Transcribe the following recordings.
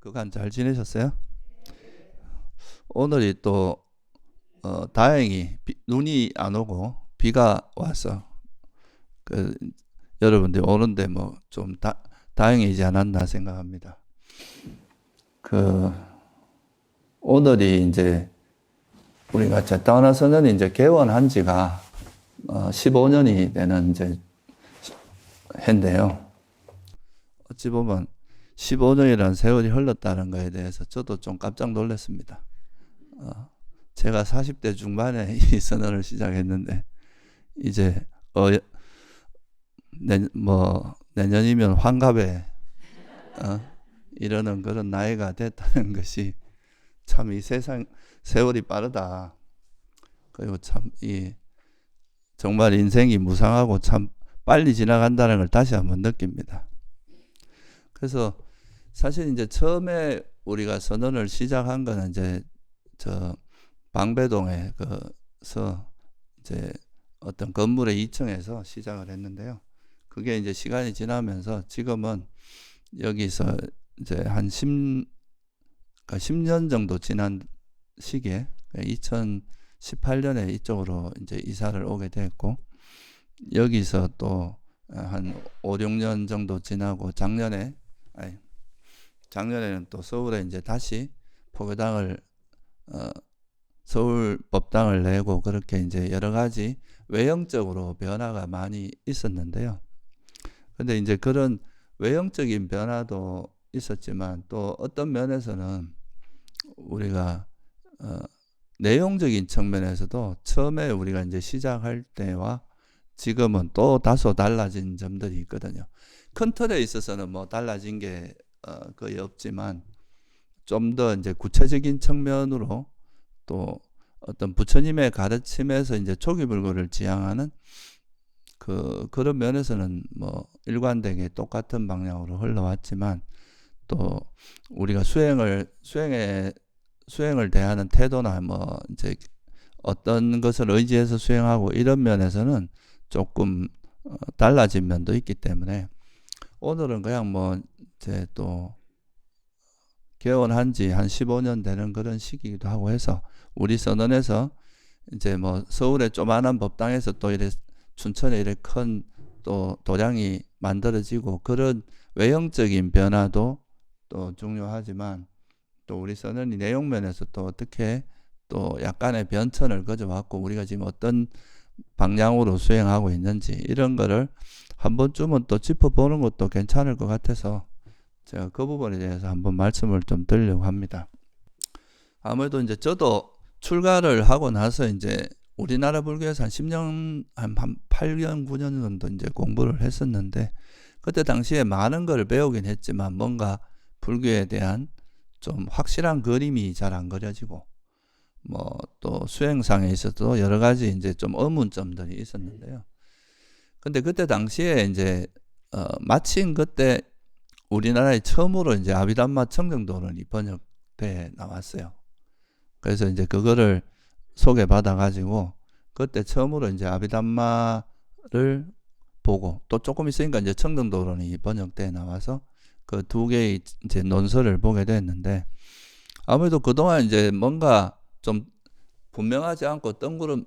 그간 잘 지내셨어요? 오늘이 또 다행히 눈이 안 오고 비가 와서 그 여러분들 오는데 뭐 좀 다행이지 않았나 생각합니다. 그 오늘이 이제 우리가 제타원화선언이 이제 개원한 지가 15년이 되는 이제 해인데요. 어찌 보면 15년이라는 세월이 흘렀다는 거에 대해서 저도 좀 깜짝 놀랐습니다. 제가 40대 중반에 이 선언을 시작했는데 이제 내년이면 환갑에 이러는 그런 나이가 됐다는 것이 참 이 세상 세월이 빠르다. 그리고 참 정말 인생이 무상하고 참 빨리 지나간다는 걸 다시 한번 느낍니다. 그래서 사실 이제 처음에 우리가 선언을 시작한 거는 이제 저 방배동에 그서 이제 어떤 건물의 2층에서 시작을 했는데요. 그게 이제 시간이 지나면서 지금은 여기서 이제 한 10년 정도 지난 시기에 2018년에 이쪽으로 이제 이사를 오게 됐고, 여기서 또 한 5, 6년 정도 지나고 작년에는 또 서울에 이제 다시 포교당을 서울 법당을 내고 그렇게 이제 여러 가지 외형적으로 변화가 많이 있었는데요. 근데 이제 그런 외형적인 변화도 있었지만 또 어떤 면에서는 우리가 내용적인 측면에서도 처음에 우리가 이제 시작할 때와 지금은 또 다소 달라진 점들이 있거든요. 큰 틀에 있어서는 뭐 달라진 게 거의 없지만 좀 더 이제 구체적인 측면으로 또 어떤 부처님의 가르침에서 이제 초기불교를 지향하는 그런 면에서는 뭐 일관되게 똑같은 방향으로 흘러왔지만, 또 우리가 수행을 대하는 태도나 뭐 이제 어떤 것을 의지해서 수행하고 이런 면에서는 조금 달라진 면도 있기 때문에 오늘은 그냥 뭐 이제 또 개원한 지 한 15년 되는 그런 시기이기도 하고 해서 우리 선언에서 이제 뭐 서울의 조만한 법당에서 또 이래 춘천에 이래 큰 또 도량이 만들어지고 그런 외형적인 변화도 또 중요하지만, 또 우리 선언이 내용 면에서 또 어떻게 또 약간의 변천을 거쳐왔고 우리가 지금 어떤 방향으로 수행하고 있는지 이런 거를 한 번쯤은 또 짚어보는 것도 괜찮을 것 같아서 제가 그 부분에 대해서 한번 말씀을 좀 드리려고 합니다. 아무래도 이제 저도 출가를 하고 나서 이제 우리나라 불교에서 한 10년, 한 8년, 9년 정도 이제 공부를 했었는데, 그때 당시에 많은 걸 배우긴 했지만 뭔가 불교에 대한 좀 확실한 그림이 잘 안 그려지고, 뭐 또 수행상에 있어도 여러 가지 이제 좀 의문점들이 있었는데요. 근데 그때 당시에 이제 마침 그때 우리나라에 처음으로 이제 아비담마 청정도론이 번역돼 나왔어요. 그래서 이제 그거를 소개받아 가지고 그때 처음으로 이제 아비담마를 보고, 또 조금 있으니까 이제 청정도론이 번역돼 나와서 그 두 개의 이제 논설을 보게 됐는데, 아무래도 그동안 이제 뭔가 좀 분명하지 않고 뜬구름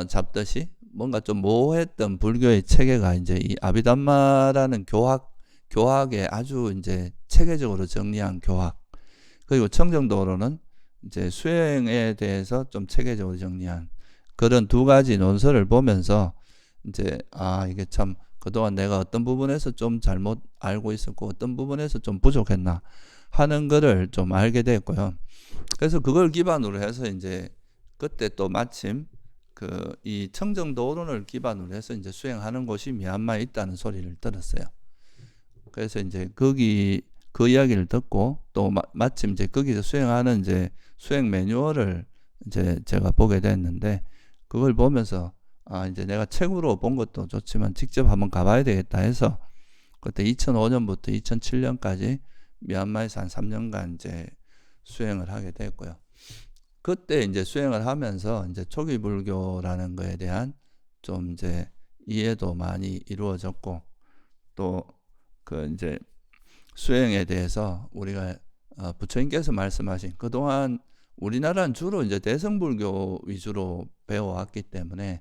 잡듯이 뭔가 좀 모호했던 불교의 체계가 이제 이 아비담마라는 교학에 아주 이제 체계적으로 정리한 교학, 그리고 청정도로는 이제 수행에 대해서 좀 체계적으로 정리한 그런 두 가지 논설을 보면서 이제 이게 참 그동안 내가 어떤 부분에서 좀 잘못 알고 있었고 어떤 부분에서 좀 부족했나 하는 거를 좀 알게 됐고요. 그래서 그걸 기반으로 해서 이제 그때 또 마침 이 청정도론을 기반으로 해서 이제 수행하는 곳이 미얀마에 있다는 소리를 들었어요. 그래서 이제 거기 그 이야기를 듣고 또 마침 이제 거기서 수행하는 이제 수행 매뉴얼을 이제 제가 보게 됐는데, 그걸 보면서 이제 내가 책으로 본 것도 좋지만 직접 한번 가봐야 되겠다 해서 그때 2005년부터 2007년까지 미얀마에서 한 3년간 이제 수행을 하게 됐고요. 그때 이제 수행을 하면서 이제 초기 불교라는 거에 대한 좀 이제 이해도 많이 이루어졌고, 또 이제 수행에 대해서 우리가 부처님께서 말씀하신 그동안 우리나라는 주로 이제 대승불교 위주로 배워왔기 때문에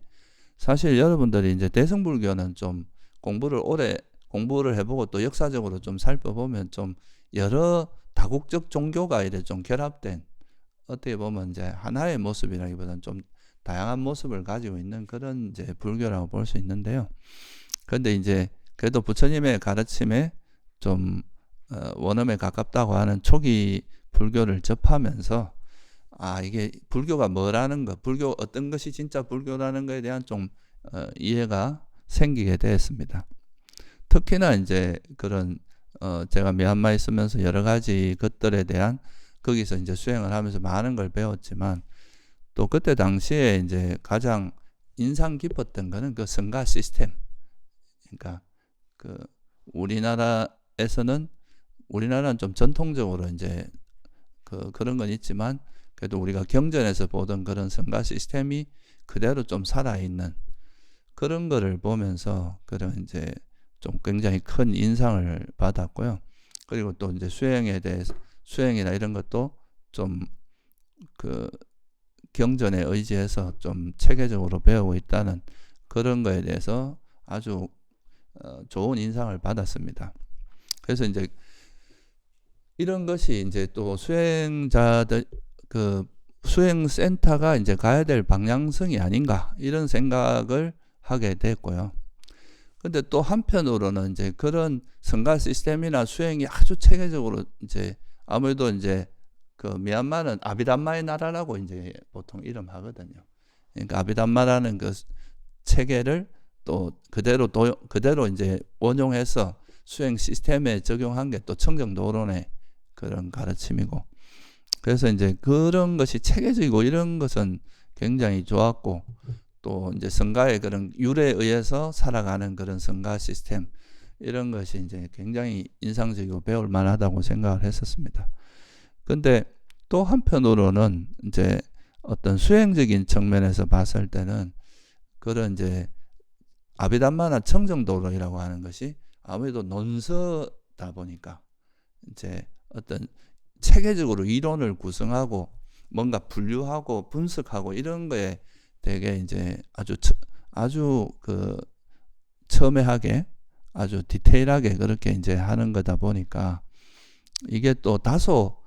사실 여러분들이 이제 대승불교는 좀 공부를 해보고 또 역사적으로 좀 살펴보면 좀 여러 다국적 종교가 이래 좀 결합된 어떻게 보면 이제 하나의 모습이라기보다는 좀 다양한 모습을 가지고 있는 그런 이제 불교라고 볼 수 있는데요. 그런데 이제 그래도 부처님의 가르침에 좀 원음에 가깝다고 하는 초기 불교를 접하면서 이게 불교가 뭐라는 것, 불교 어떤 것이 진짜 불교라는 것에 대한 좀 이해가 생기게 되었습니다. 특히나 이제 그런 제가 미얀마에 있으면서 여러 가지 것들에 대한 거기서 이제 수행을 하면서 많은 걸 배웠지만 또 그때 당시에 이제 가장 인상 깊었던 거는 그 성가 시스템. 그러니까 그 우리나라는 좀 전통적으로 이제 그런 건 있지만 그래도 우리가 경전에서 보던 그런 성가 시스템이 그대로 좀 살아있는 그런 거를 보면서 그런 이제 좀 굉장히 큰 인상을 받았고요. 그리고 또 이제 수행이나 이런 것도 좀 그 경전에 의지해서 좀 체계적으로 배우고 있다는 그런 거에 대해서 아주 좋은 인상을 받았습니다. 그래서 이제 이런 것이 이제 또 수행자들 그 수행센터가 이제 가야 될 방향성이 아닌가 이런 생각을 하게 됐고요. 근데 또 한편으로는 이제 그런 성가 시스템이나 수행이 아주 체계적으로 이제 아무래도 이제 그 미얀마는 아비담마의 나라라고 이제 보통 이름하거든요. 그러니까 아비담마라는 그 체계를 또 그대로 이제 원용해서 수행 시스템에 적용한 게 또 청정도론의 그런 가르침이고, 그래서 이제 그런 것이 체계적이고 이런 것은 굉장히 좋았고, 또 이제 성가의 그런 율에 의해서 살아가는 그런 성가 시스템 이런 것이 이제 굉장히 인상적이고 배울 만하다고 생각을 했었습니다. 근데 또 한편으로는 이제 어떤 수행적인 측면에서 봤을 때는 그런 이제 아비담마나 청정도론이라고 하는 것이 아무래도 논서다 보니까 이제 어떤 체계적으로 이론을 구성하고 뭔가 분류하고 분석하고 이런 거에 되게 이제 아주 그 첨예하게 아주 디테일하게 그렇게 이제 하는 거다 보니까 이게 또 다소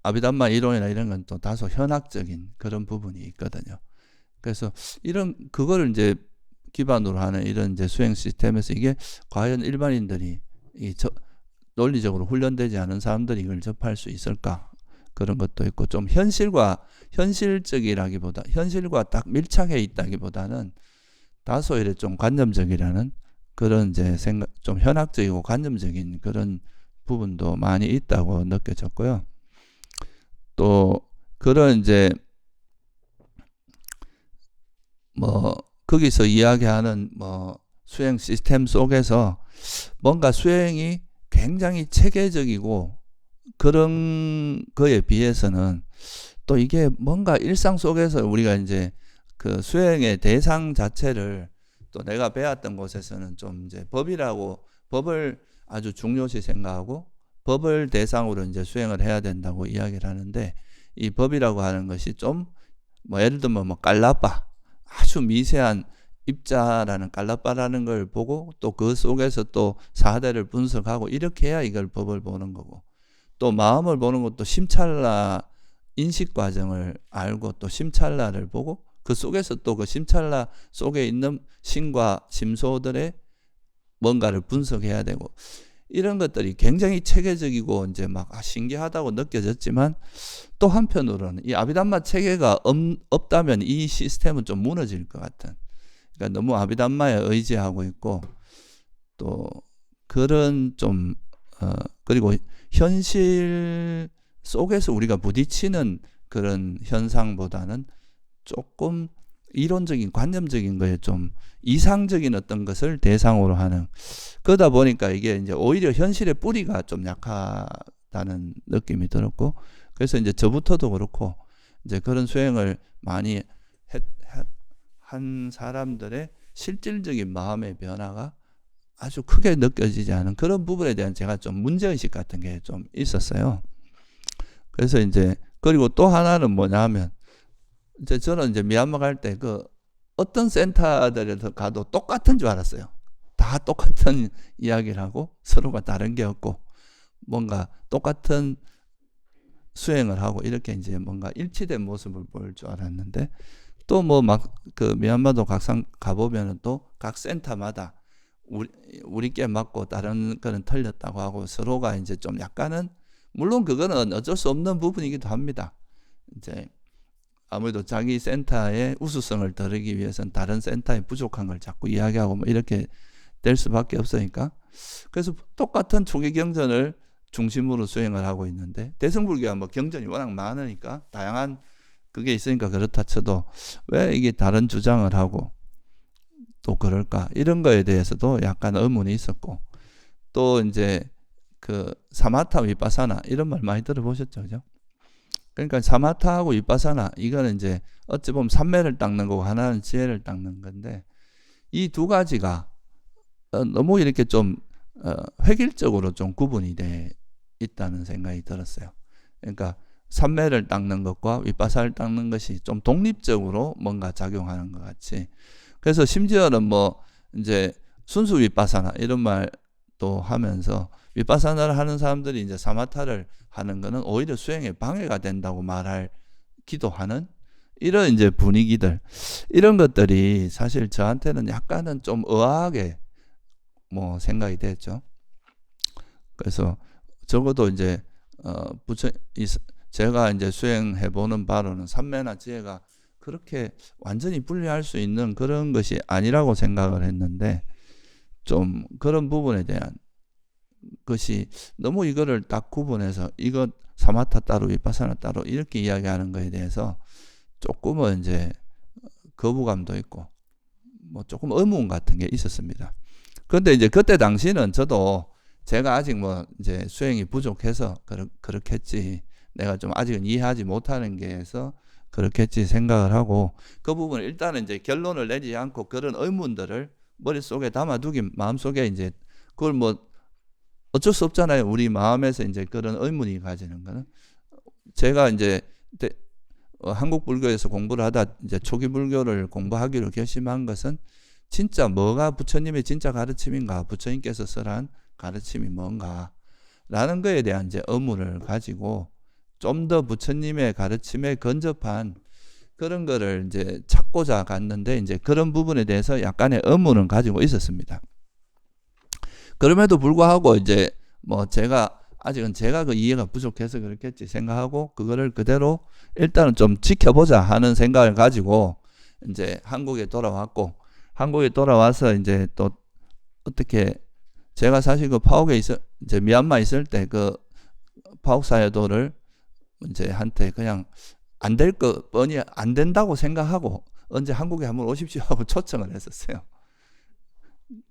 아비담마 이론이나 이런 건 또 다소 현학적인 그런 부분이 있거든요. 그래서 그거를 이제 기반으로 하는 이런 이제 수행 시스템에서 이게 과연 일반인들이 논리적으로 훈련되지 않은 사람들이 이걸 접할 수 있을까? 그런 것도 있고, 좀 현실과 딱 밀착해 있다기보다는 다소 이래 좀 관념적이라는 그런 이제 좀 현학적이고 관념적인 그런 부분도 많이 있다고 느껴졌고요. 또 그런 이제 거기서 이야기하는 수행 시스템 속에서 뭔가 수행이 굉장히 체계적이고 그런 거에 비해서는 또 이게 뭔가 일상 속에서 우리가 이제 그 수행의 대상 자체를 또 내가 배웠던 곳에서는 좀 이제 법을 아주 중요시 생각하고 법을 대상으로 이제 수행을 해야 된다고 이야기를 하는데, 이 법이라고 하는 것이 좀 예를 들면 깔라빠, 아주 미세한 입자라는 깔라빠라는 걸 보고 또 그 속에서 또 사대를 분석하고 이렇게 해야 이걸 법을 보는 거고, 또 마음을 보는 것도 심찰라 인식 과정을 알고 또 심찰라를 보고 그 속에서 또 그 심찰라 속에 있는 심과 심소들의 뭔가를 분석해야 되고, 이런 것들이 굉장히 체계적이고 이제 막 신기하다고 느껴졌지만 또 한편으로는 이 아비담마 체계가 없다면 이 시스템은 좀 무너질 것 같은, 그러니까 너무 아비담마에 의지하고 있고 또 그런 좀 그리고 현실 속에서 우리가 부딪히는 그런 현상보다는 조금 이론적인 관념적인 거에 좀 이상적인 어떤 것을 대상으로 하는, 그러다 보니까 이게 이제 오히려 현실의 뿌리가 좀 약하다는 느낌이 들었고, 그래서 이제 저부터도 그렇고 이제 그런 수행을 많이 한 사람들의 실질적인 마음의 변화가 아주 크게 느껴지지 않은 그런 부분에 대한 제가 좀 문제의식 같은 게 좀 있었어요. 그래서 이제 그리고 또 하나는 뭐냐면 이제 저는 이제 미얀마 갈 때 그 어떤 센터들에 가도 똑같은 줄 알았어요. 다 똑같은 이야기를 하고 서로가 다른 게 없고 뭔가 똑같은 수행을 하고 이렇게 이제 뭔가 일치된 모습을 보일 줄 알았는데 또 뭐 막 그 미얀마도 각상 가보면은 또 각 센터마다 우리께 맞고 다른 거는 틀렸다고 하고 서로가 이제 좀 약간은 물론 그거는 어쩔 수 없는 부분이기도 합니다. 이제 아무래도 자기 센터의 우수성을 더르기 위해서는 다른 센터의 부족한 걸 자꾸 이야기하고 뭐 이렇게 될 수밖에 없으니까 그래서 똑같은 초기 경전을 중심으로 수행을 하고 있는데 대승불교가 뭐 경전이 워낙 많으니까 다양한 그게 있으니까 그렇다 쳐도 왜 이게 다른 주장을 하고 또 그럴까 이런 거에 대해서도 약간 의문이 있었고 또 이제 그 사마타 위파사나 이런 말 많이 들어보셨죠, 그죠? 그러니까 사마타하고 위파사나 이거는 이제 어찌 보면 삼매를 닦는 거고 하나는 지혜를 닦는 건데 이 두 가지가 너무 이렇게 좀 획일적으로 좀 구분이 돼 있다는 생각이 들었어요. 그러니까 삼매를 닦는 것과 위파사를 닦는 것이 좀 독립적으로 뭔가 작용하는 것 같이. 그래서 심지어는 뭐 이제 순수 위파사나 이런 말도 하면서 위파사나를 하는 사람들이 이제 사마타를 하는 거는 오히려 수행에 방해가 된다고 말할 기도하는 이런 이제 분위기들 이런 것들이 사실 저한테는 약간은 좀 의아하게 뭐 생각이 됐죠. 그래서 적어도 이제 제가 이제 수행해 보는 바로는 삼매나 지혜가 그렇게 완전히 분리할 수 있는 그런 것이 아니라고 생각을 했는데 좀 그런 부분에 대한 것이 너무 이거를 딱 구분해서 이것 사마타 따로 위파사나 따로 이렇게 이야기하는 거에 대해서 조금은 이제 거부감도 있고 뭐 조금 의문 같은 게 있었습니다. 그런데 이제 그때 당시는 저도 제가 아직 뭐 이제 수행이 부족해서 그렇겠지. 내가 좀 아직은 이해하지 못하는 게 해서 그렇겠지 생각을 하고 그 부분을 일단은 이제 결론을 내지 않고 그런 의문들을 머릿속에 담아두긴 마음속에 이제 그걸 뭐 어쩔 수 없잖아요. 우리 마음에서 이제 그런 의문이 가지는 거는 제가 이제 한국 불교에서 공부를 하다 이제 초기 불교를 공부하기로 결심한 것은 진짜 뭐가 부처님의 진짜 가르침인가, 부처님께서 설한 가르침이 뭔가 라는 거에 대한 이제 의문을 가지고 좀 더 부처님의 가르침에 근접한 그런 거를 이제 찾고자 갔는데 이제 그런 부분에 대해서 약간의 의문을 가지고 있었습니다. 그럼에도 불구하고 이제 뭐 아직은 제가 그 이해가 부족해서 그렇겠지 생각하고 그거를 그대로 일단은 좀 지켜보자 하는 생각을 가지고 이제 한국에 돌아왔고 한국에 돌아와서 이제 또 어떻게 제가 사실 그 파옥에 이제 미얀마 있을 때 그 파옥 사여도를 이제 한테 그냥 안 될 거 뻔히 안 된다고 생각하고 언제 한국에 한번 오십시오 하고 초청을 했었어요.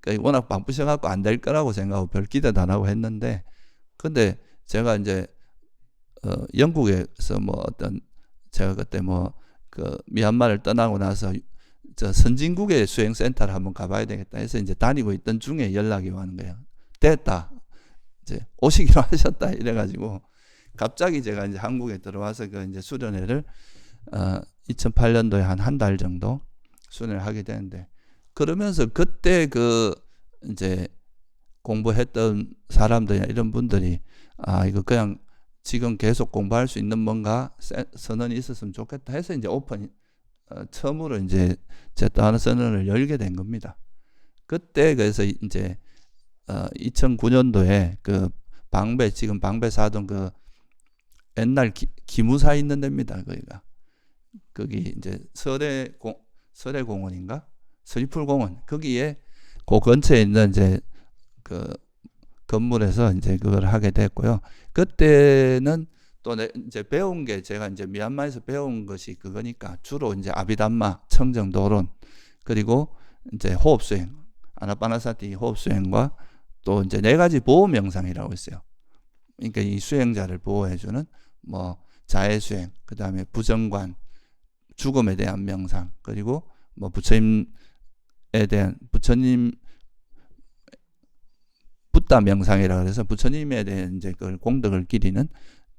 그러니까 워낙 바쁘셔갖고 안 될 거라고 생각하고 별 기대도 안 하고 했는데 근데 제가 이제 영국에서 뭐 어떤 제가 그때 뭐 그 미얀마를 떠나고 나서 저 선진국의 수행센터를 한번 가봐야 되겠다 해서 이제 다니고 있던 중에 연락이 오는 거예요. 됐다. 이제 오시기로 하셨다. 이래가지고 갑자기 제가 이제 한국에 들어와서 그 이제 수련회를 2008년도에 한 달 정도 수련을 하게 되는데 그러면서 그때 그 이제 공부했던 사람들이나 이런 분들이 이거 그냥 지금 계속 공부할 수 있는 뭔가 선언이 있었으면 좋겠다 해서 이제 처음으로 이제 제 또 하나 선언을 열게 된 겁니다. 그때 그래서 이제 2009년도에 그 지금 방배 사동 그 옛날 기무사 있는 데입니다. 거기 이제 서래공원인가? 서리풀공원 거기에 그 근처에 있는 이제 그 건물에서 이제 그걸 하게 됐고요. 그때는 또 이제 배운 게 제가 이제 미얀마에서 배운 것이 그거니까 주로 이제 아비담마, 청정도론 그리고 이제 호흡수행, 아나파나사티 호흡수행과 또 이제 4가지 보호 명상이라고 있어요. 그러니까 이 수행자를 보호해주는 뭐 자해수행, 그 다음에 부정관, 죽음에 대한 명상, 그리고 뭐 부처님 붓다 명상이라 그래서 부처님에 대한 이제 그 공덕을 기리는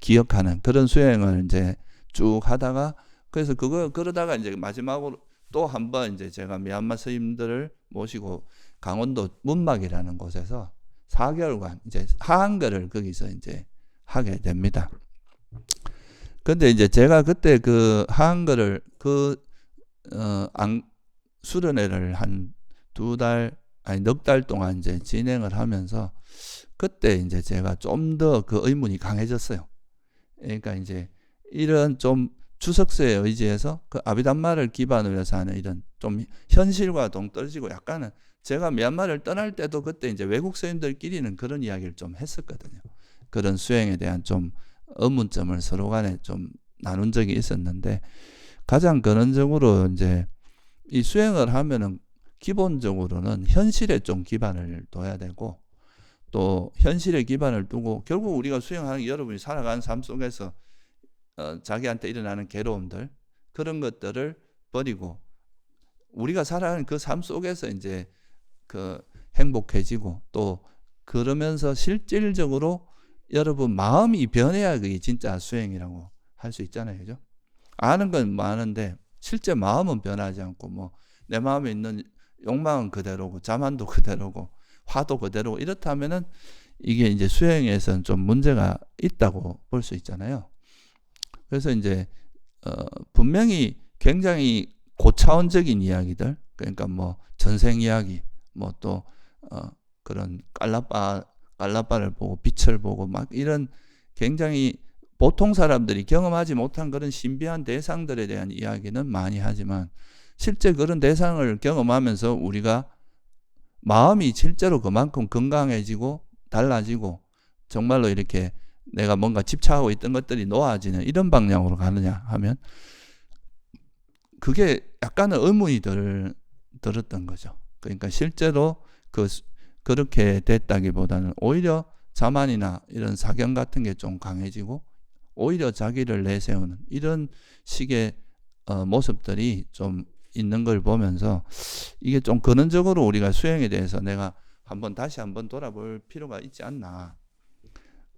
기억하는 그런 수행을 이제 쭉 하다가, 그래서 그러다가 이제 마지막으로 또 한 번 이제 제가 미얀마 스님들을 모시고 강원도 문막이라는 곳에서 4개월간 이제 하한글을 거기서 이제 하게 됩니다. 근데 이제 제가 그때 그 하한글을 수련회를 한 2달, 아니 넉 달 동안 이제 진행을 하면서 그때 이제 제가 좀 더 그 의문이 강해졌어요. 그러니까 이제 이런 좀 주석서에 의지해서 그 아비담마를 기반으로 해서 하는 이런 좀 현실과 동떨어지고, 약간은 제가 미얀마를 떠날 때도 그때 이제 외국 스님들끼리는 그런 이야기를 좀 했었거든요. 그런 수행에 대한 좀 의문점을 서로 간에 좀 나눈 적이 있었는데, 가장 근원적으로 이제 이 수행을 하면은 기본적으로는 현실에 좀 기반을 둬야 되고, 또 현실에 기반을 두고 결국 우리가 수행하는 게 여러분이 살아가는 삶 속에서 자기한테 일어나는 괴로움들, 그런 것들을 버리고 우리가 살아가는 그 삶 속에서 이제 그 행복해지고, 또 그러면서 실질적으로 여러분 마음이 변해야 그게 진짜 수행이라고 할 수 있잖아요. 그죠? 아는 건 많은데 실제 마음은 변하지 않고, 뭐 내 마음에 있는 욕망은 그대로고 자만도 그대로고 화도 그대로고, 이렇다면은 이게 이제 수행에서는 좀 문제가 있다고 볼 수 있잖아요. 그래서 이제 분명히 굉장히 고차원적인 이야기들, 그러니까 뭐 전생 이야기, 뭐 또 그런 깔라빠를 보고 빛을 보고 막 이런 굉장히 보통 사람들이 경험하지 못한 그런 신비한 대상들에 대한 이야기는 많이 하지만, 실제 그런 대상을 경험하면서 우리가 마음이 실제로 그만큼 건강해지고 달라지고 정말로 이렇게 내가 뭔가 집착하고 있던 것들이 놓아지는 이런 방향으로 가느냐 하면, 그게 약간은 의문이 들었던 거죠. 그러니까 실제로 그렇게 됐다기보다는 오히려 자만이나 이런 사견 같은 게 좀 강해지고 오히려 자기를 내세우는 이런 식의 모습들이 좀 있는 걸 보면서, 이게 좀 근원적으로 우리가 수행에 대해서 내가 다시 한번 돌아볼 필요가 있지 않나.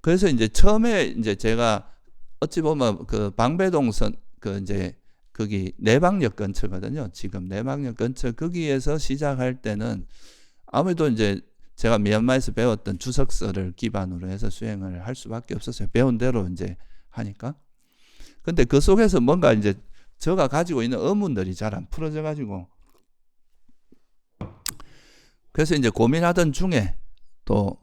그래서 이제 처음에 이제 제가 어찌 보면 그 방배동선 이제 거기 내방역 근처거든요. 지금 내방역 근처 거기에서 시작할 때는 아무래도 이제 제가 미얀마에서 배웠던 주석서를 기반으로 해서 수행을 할 수밖에 없었어요. 배운 대로 이제 하니까. 근데 그 속에서 뭔가 이제 제가 가지고 있는 의문들이 잘 안 풀어져 가지고, 그래서 이제 고민하던 중에 또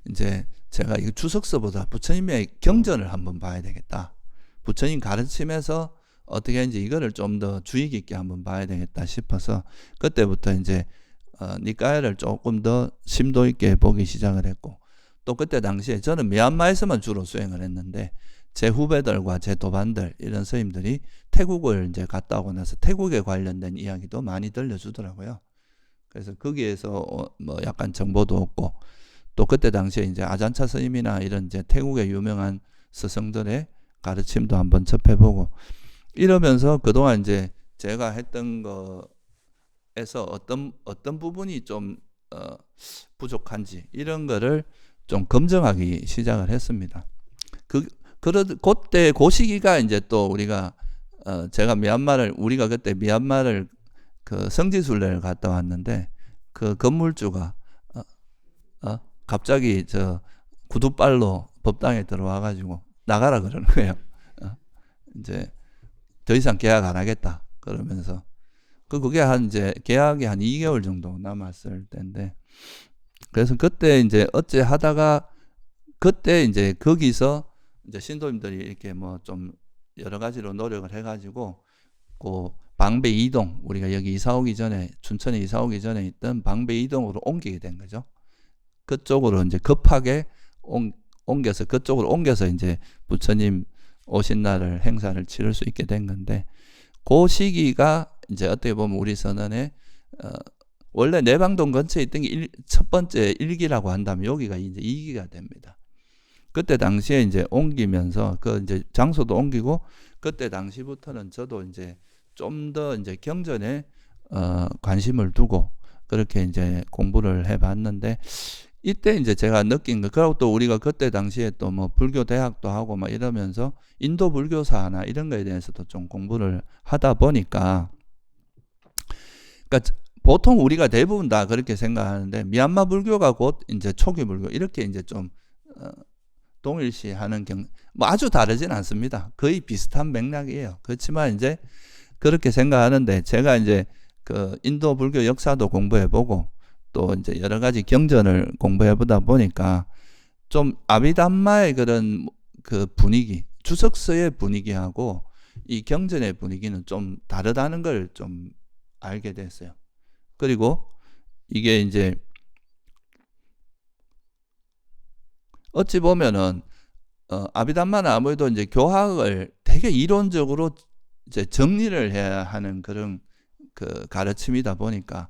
이제 제가 이 주석서보다 부처님의 경전을 한번 봐야 되겠다. 부처님 가르침에서 어떻게 이제 이거를 좀 더 주의 깊게 한번 봐야 되겠다 싶어서 그때부터 이제 니까야를 조금 더 심도 있게 보기 시작을 했고, 또 그때 당시에 저는 미얀마에서만 주로 수행을 했는데 제 후배들과 제 도반들 이런 스님들이 태국을 이제 갔다 오고 나서 태국에 관련된 이야기도 많이 들려주더라고요. 그래서 거기에서 뭐 약간 정보도 얻고, 또 그때 당시에 이제 아잔차 스님이나 이런 이제 태국의 유명한 스승들의 가르침도 한번 접해보고, 이러면서 그동안 이제 제가 했던 거에서 어떤 부분이 좀 부족한지 이런 거를 좀 검증하기 시작을 했습니다. 그때 그 시기가 이제 또 우리가 제가 우리가 그때 미얀마를 그 성지순례를 갔다 왔는데, 그 건물주가 갑자기 저 구두발로 법당에 들어와 가지고 나가라 그러는 거예요. 이제 더 이상 계약 안 하겠다 그러면서, 그게 이제 계약이 한 2개월 정도 남았을 때인데, 그래서 그때 이제 어째 하다가 그때 이제 거기서 이제 신도님들이 이렇게 뭐 좀 여러 가지로 노력을 해가지고 그 방배 이동, 우리가 여기 이사 오기 전에 춘천에 이사 오기 전에 있던 방배 이동으로 옮기게 된 거죠. 그쪽으로 이제 급하게 옮겨서 이제 부처님 오신 날을 행사를 치를 수 있게 된 건데, 그 시기가 이제 어떻게 보면 우리 선언에 원래 내방동 근처에 있던 게 첫 번째 1기라고 한다면 여기가 이제 2기가 됩니다. 그때 당시에 이제 옮기면서 그 이제 장소도 옮기고, 그때 당시부터는 저도 이제 좀 더 이제 경전에 관심을 두고 그렇게 이제 공부를 해봤는데, 이때 이제 제가 느낀 거, 그리고 또 우리가 그때 당시에 또 뭐 불교 대학도 하고 막 이러면서 인도 불교사나 이런 거에 대해서도 좀 공부를 하다 보니까, 그러니까 보통 우리가 대부분 다 그렇게 생각하는데, 미얀마 불교가 곧 이제 초기 불교 이렇게 이제 좀 동일시하는 뭐 아주 다르진 않습니다. 거의 비슷한 맥락이에요. 그렇지만 이제 그렇게 생각하는데, 제가 이제 그 인도 불교 역사도 공부해보고 또 이제 여러 가지 경전을 공부해보다 보니까 좀 아비담마의 그런 그 분위기, 주석서의 분위기하고 이 경전의 분위기는 좀 다르다는 걸 좀 알게 됐어요. 그리고 이게 이제 어찌 보면은 아비담마는 아무래도 이제 교학을 되게 이론적으로 이제 정리를 해야 하는 그런 그 가르침이다 보니까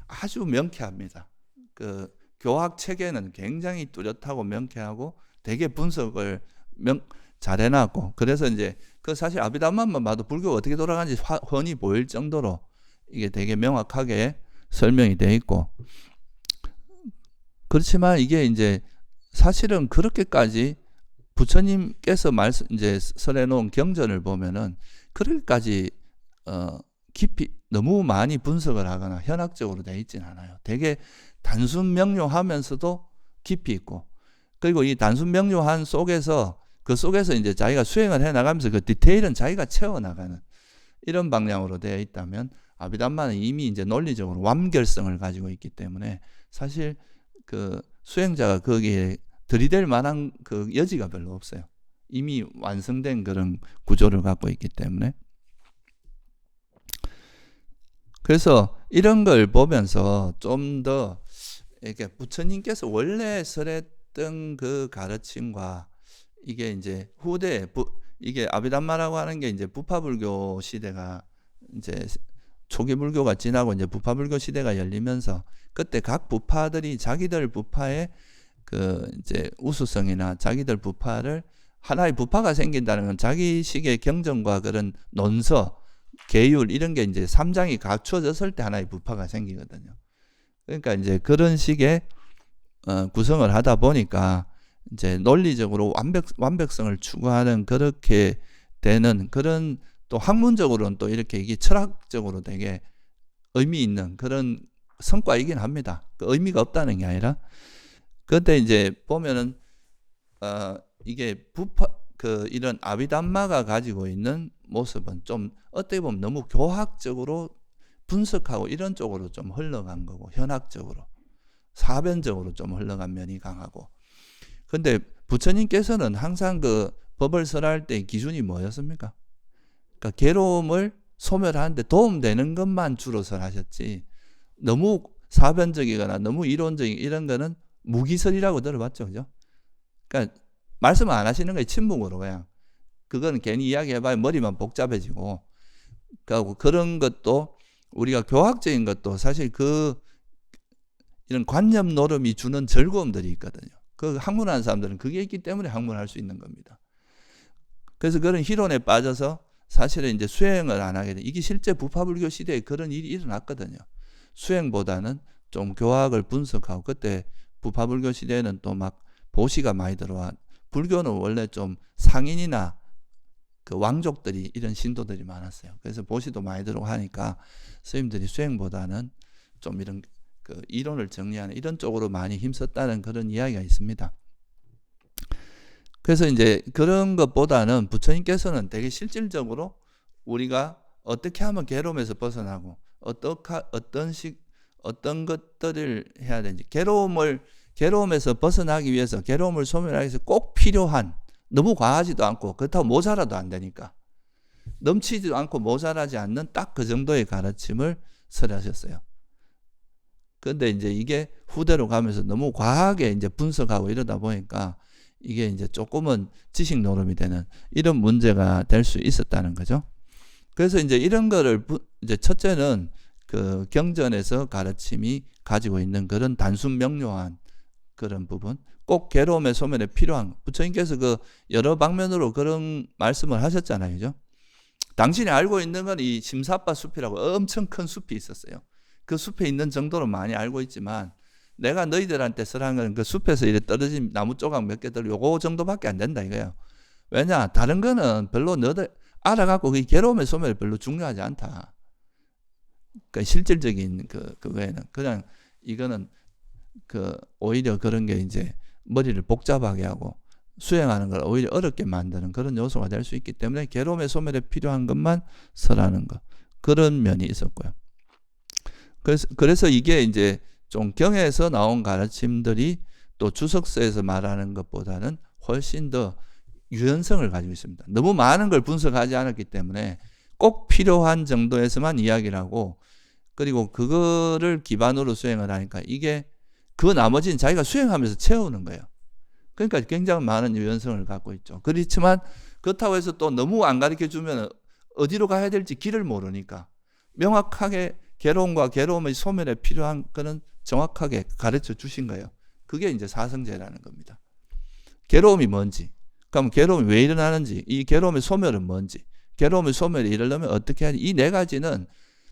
아주 명쾌합니다. 그 교학 체계는 굉장히 뚜렷하고 명쾌하고 되게 분석을 잘 해놨고, 그래서 이제 그 사실 아비담마만 봐도 불교가 어떻게 돌아가는지 훤히 보일 정도로 이게 되게 명확하게 설명이 돼 있고, 그렇지만 이게 이제 사실은 그렇게까지 부처님께서 이제 설해 놓은 경전을 보면은 그렇게까지 깊이 너무 많이 분석을 하거나 현학적으로 돼 있진 않아요. 되게 단순 명료하면서도 깊이 있고, 그리고 이 단순 명료한 속에서 그 속에서 이제 자기가 수행을 해 나가면서 그 디테일은 자기가 채워 나가는 이런 방향으로 되어 있다면, 아비담마는 이미 이제 논리적으로 완결성을 가지고 있기 때문에 사실 그 수행자가 거기에 들이댈 만한 그 여지가 별로 없어요. 이미 완성된 그런 구조를 갖고 있기 때문에. 그래서 이런 걸 보면서 좀 더 이렇게 부처님께서 원래 설했던 그 가르침과 이게 이제 후대 이게 아비담마라고 하는 게 이제 부파불교 시대가 이제 초기 불교가 지나고 이제 부파불교 시대가 열리면서, 그때 각 부파들이 자기들 부파의 그 이제 우수성이나 자기들 부파를, 하나의 부파가 생긴다는 건 자기식의 경전과 그런 논서, 계율 이런 게 이제 3장이 갖춰졌을 때 하나의 부파가 생기거든요. 그러니까 이제 그런 식의 구성을 하다 보니까 이제 논리적으로 완벽성을 추구하는 그렇게 되는 그런, 또 학문적으로는 또 이렇게 이게 철학적으로 되게 의미 있는 그런 성과이긴 합니다. 그 의미가 없다는 게 아니라. 그때 이제 보면은 이게 이런 아비담마가 가지고 있는 모습은 좀 어떻게 보면 너무 교학적으로 분석하고 이런 쪽으로 좀 흘러간 거고, 현학적으로 사변적으로 좀 흘러간 면이 강하고. 근데 부처님께서는 항상 그 법을 설할 때 기준이 뭐였습니까? 그러니까 괴로움을 소멸하는데 도움되는 것만 주로 설하셨지, 너무 사변적이거나 너무 이론적인 이런 거는 무기설이라고 들어봤죠, 그죠? 그러니까 말씀 안 하시는 거예요, 침묵으로 그냥. 그건 괜히 이야기해봐야 머리만 복잡해지고. 그런 것도 우리가 교학적인 것도 사실 이런 관념 노름이 주는 즐거움들이 있거든요. 그 학문하는 사람들은 그게 있기 때문에 학문할 수 있는 겁니다. 그래서 그런 희론에 빠져서 사실은 이제 수행을 안 하게 돼. 이게 실제 부파불교 시대에 그런 일이 일어났거든요. 수행보다는 좀 교학을 분석하고, 그때 부파불교 시대에는 또 막 보시가 많이 들어와. 불교는 원래 좀 상인이나 그 왕족들이 이런 신도들이 많았어요. 그래서 보시도 많이 들어오고 하니까 스님들이 수행보다는 좀 이런 그 이론을 정리하는 이런 쪽으로 많이 힘썼다는 그런 이야기가 있습니다. 그래서 이제 그런 것보다는 부처님께서는 되게 실질적으로 우리가 어떻게 하면 괴로움에서 벗어나고 어떤 것들을 해야 되는지, 괴로움에서 벗어나기 위해서, 괴로움을 소멸하기 위해서 꼭 필요한, 너무 과하지도 않고 그렇다고 모자라도 안 되니까 넘치지도 않고 모자라지 않는 딱 그 정도의 가르침을 설하셨어요. 근데 이제 이게 후대로 가면서 너무 과하게 이제 분석하고 이러다 보니까 이게 이제 조금은 지식 노름이 되는 이런 문제가 될 수 있었다는 거죠. 그래서 이제 이런 거를 이제 첫째는 그 경전에서 가르침이 가지고 있는 그런 단순 명료한 그런 부분, 꼭 괴로움의 소멸에 필요한, 부처님께서 그 여러 방면으로 그런 말씀을 하셨잖아요, 그죠? 당신이 알고 있는 건 이 심사빠 숲이라고 엄청 큰 숲이 있었어요. 그 숲에 있는 정도로 많이 알고 있지만 내가 너희들한테 쓰라는 건 그 숲에서 이래 떨어진 나무 조각 몇 개 들고 요거 정도밖에 안 된다 이거예요. 왜냐? 다른 거는 별로 너들 알아갖고 그 괴로움의 소멸이 별로 중요하지 않다. 그러니까 실질적인 그거에는 그냥 이거는 오히려 그런 게 이제 머리를 복잡하게 하고 수행하는 걸 오히려 어렵게 만드는 그런 요소가 될 수 있기 때문에 괴로움의 소멸에 필요한 것만 설하는 거. 그런 면이 있었고요. 그래서 이게 이제 좀 경에서 나온 가르침들이 또 주석서에서 말하는 것보다는 훨씬 더 유연성을 가지고 있습니다. 너무 많은 걸 분석하지 않았기 때문에 꼭 필요한 정도에서만 이야기를 하고 그리고 그거를 기반으로 수행을 하니까 이게 그 나머지는 자기가 수행하면서 채우는 거예요. 그러니까 굉장히 많은 유연성을 갖고 있죠. 그렇지만 그렇다고 해서 또 너무 안 가르쳐 주면 어디로 가야 될지 길을 모르니까 명확하게 괴로움과 괴로움의 소멸에 필요한 거는 정확하게 가르쳐 주신 거예요. 그게 이제 사성제라는 겁니다. 괴로움이 뭔지, 그럼 괴로움이 왜 일어나는지, 이 괴로움의 소멸은 뭔지, 괴로움의 소멸이 이르려면 어떻게 하지, 이 네 가지는